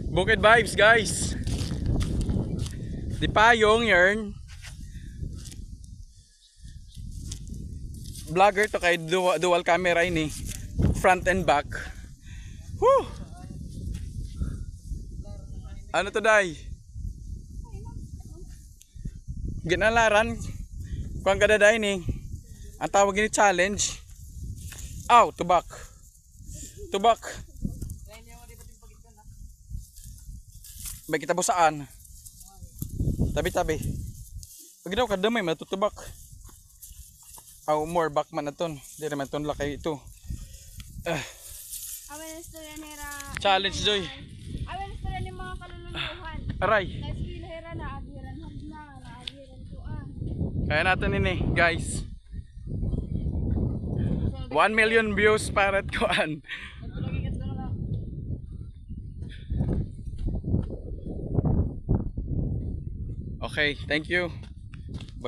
Bukid vibes guys. Di payong yarn. Vlogger to kay dual camera ini. Front and back. Woo! Ano to day? Ginalaran. Kuang kada day ni. Ang tawag ni challenge. Aw, tubak. Tubak. Bay kita busaan. Tabi-tabi. Pag daw kadamay matutubak. Aw more back man aton. Di naman ton lakay ito. Challenge joy. Awen istorya ni mga kalulunduhan. Aray. Naskilahira na agiran hagna na agiran tuan. Kaya natin ini guys. 1 million views para kuan. Okay, thank you.